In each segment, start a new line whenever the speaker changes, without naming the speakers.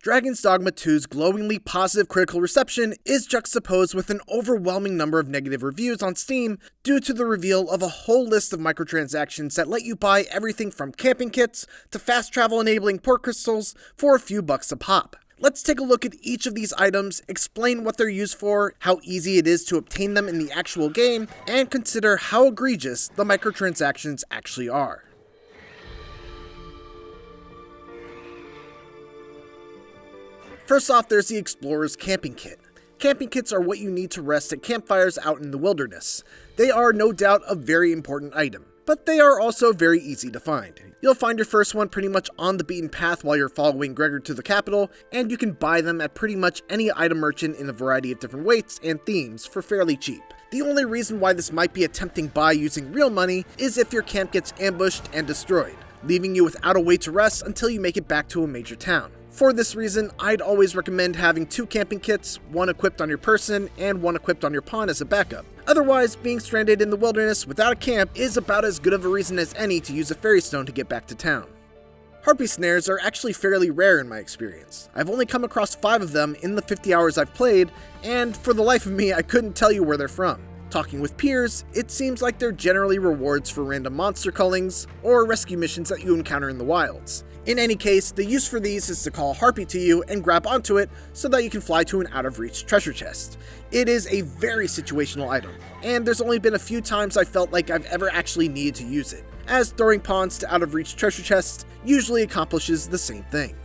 Dragon's Dogma 2's glowingly positive critical reception is juxtaposed with an overwhelming number of negative reviews on Steam due to the reveal of a whole list of microtransactions that let you buy everything from camping kits to fast travel enabling port crystals for a few bucks a pop. Let's take a look at each of these items, explain what they're used for, how easy it is to obtain them in the actual game, and consider how egregious the microtransactions actually are. First off, there's the Explorer's Camping Kit. Camping kits are what you need to rest at campfires out in the wilderness. They are no doubt a very important item, but they are also very easy to find. You'll find your first one pretty much on the beaten path while you're following Gregor to the capital, and you can buy them at pretty much any item merchant in a variety of different weights and themes for fairly cheap. The only reason why this might be a tempting buy using real money is if your camp gets ambushed and destroyed, leaving you without a way to rest until you make it back to a major town. For this reason, I'd always recommend having 2 camping kits, one equipped on your person and one equipped on your pawn as a backup. Otherwise, being stranded in the wilderness without a camp is about as good of a reason as any to use a fairy stone to get back to town. Harpy Snares are actually fairly rare in my experience. I've only come across 5 of them in the 50 hours I've played, and for the life of me, I couldn't tell you where they're from. Talking with peers, it seems like they're generally rewards for random monster cullings or rescue missions that you encounter in the wilds. In any case, the use for these is to call Harpy to you and grab onto it so that you can fly to an out-of-reach treasure chest. It is a very situational item, and there's only been a few times I felt like I've ever actually needed to use it, as throwing pawns to out-of-reach treasure chests usually accomplishes the same thing.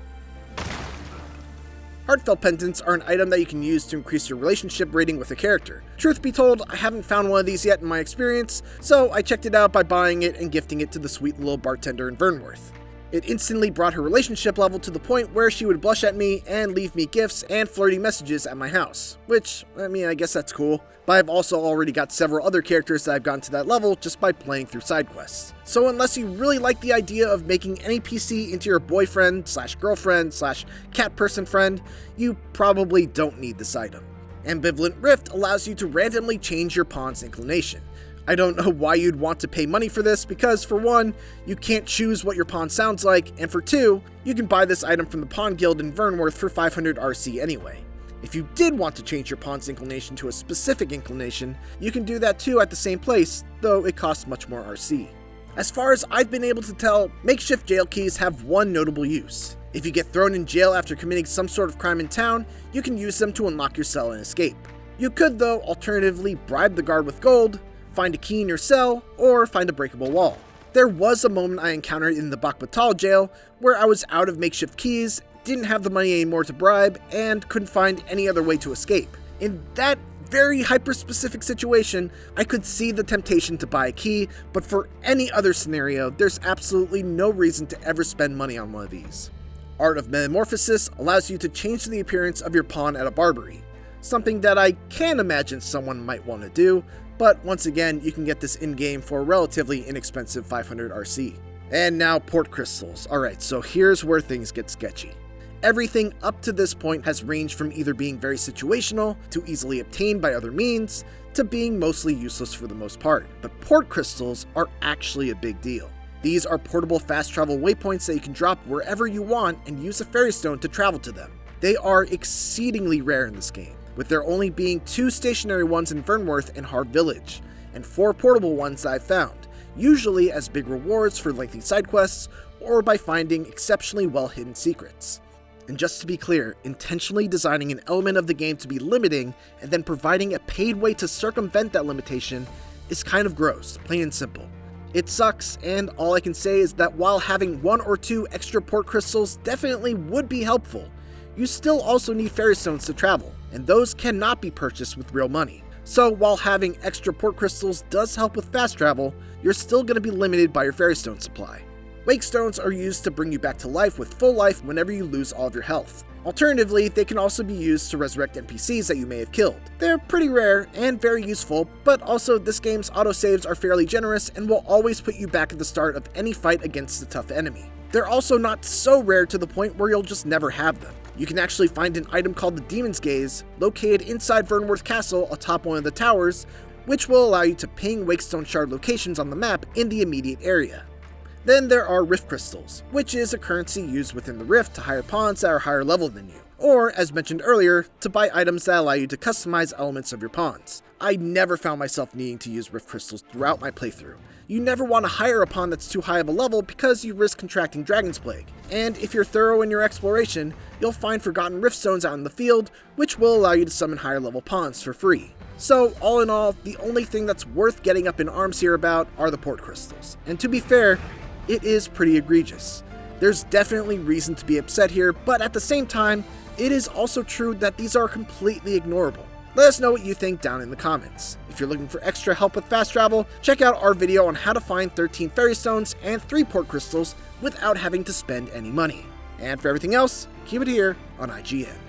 Hardell Pendants are an item that you can use to increase your relationship rating with a character. Truth be told, I haven't found one of these yet in my experience, so I checked it out by buying it and gifting it to the sweet little bartender in Vernworth. It instantly brought her relationship level to the point where she would blush at me and leave me gifts and flirty messages at my house. Which, I guess that's cool, but I've also already got several other characters that I've gotten to that level just by playing through side quests. So unless you really like the idea of making any PC into your boyfriend/girlfriend/cat person friend, you probably don't need this item. Ambivalent Rift allows you to randomly change your pawn's inclination. I don't know why you'd want to pay money for this because, for one, you can't choose what your pawn sounds like, and for two, you can buy this item from the Pawn Guild in Vernworth for 500 RC anyway. If you did want to change your pawn's inclination to a specific inclination, you can do that too at the same place, though it costs much more RC. As far as I've been able to tell, makeshift jail keys have one notable use. If you get thrown in jail after committing some sort of crime in town, you can use them to unlock your cell and escape. You could, though, alternatively bribe the guard with gold, find a key in your cell, or find a breakable wall. There was a moment I encountered in the Bakbatal jail where I was out of makeshift keys, didn't have the money anymore to bribe, and couldn't find any other way to escape. In that very hyper-specific situation, I could see the temptation to buy a key, but for any other scenario, there's absolutely no reason to ever spend money on one of these. Art of Metamorphosis allows you to change the appearance of your pawn at a barbary, something that I can imagine someone might want to do, but once again, you can get this in-game for a relatively inexpensive 500 RC. And now port crystals. Alright, so here's where things get sketchy. Everything up to this point has ranged from either being very situational, to easily obtained by other means, to being mostly useless for the most part. But port crystals are actually a big deal. These are portable fast travel waypoints that you can drop wherever you want and use a fairy stone to travel to them. They are exceedingly rare in this game, with there only being 2 stationary ones in Vernworth and Hard Village, and 4 portable ones that I've found, usually as big rewards for lengthy side quests or by finding exceptionally well-hidden secrets. And just to be clear, intentionally designing an element of the game to be limiting and then providing a paid way to circumvent that limitation is kind of gross, plain and simple. It sucks, and all I can say is that while having 1 or 2 extra port crystals definitely would be helpful, you still also need fairy stones to travel, and those cannot be purchased with real money. So while having extra port crystals does help with fast travel, you're still going to be limited by your fairy stone supply. Wakestones are used to bring you back to life with full life whenever you lose all of your health. Alternatively, they can also be used to resurrect NPCs that you may have killed. They're pretty rare and very useful, but also this game's autosaves are fairly generous and will always put you back at the start of any fight against a tough enemy. They're also not so rare to the point where you'll just never have them. You can actually find an item called the Demon's Gaze, located inside Vernworth Castle atop one of the towers, which will allow you to ping Wakestone shard locations on the map in the immediate area. Then there are Rift Crystals, which is a currency used within the Rift to hire pawns that are higher level than you, or, as mentioned earlier, to buy items that allow you to customize elements of your pawns. I never found myself needing to use Rift Crystals throughout my playthrough. You never want to hire a pawn that's too high of a level because you risk contracting Dragon's Plague, and if you're thorough in your exploration, you'll find forgotten Riftstones out in the field, which will allow you to summon higher level pawns for free. So, all in all, the only thing that's worth getting up in arms here about are the port crystals, and to be fair, it is pretty egregious. There's definitely reason to be upset here, but at the same time, it is also true that these are completely ignorable. Let us know what you think down in the comments. If you're looking for extra help with fast travel, check out our video on how to find 13 fairy stones and 3 port crystals without having to spend any money. And for everything else, keep it here on IGN.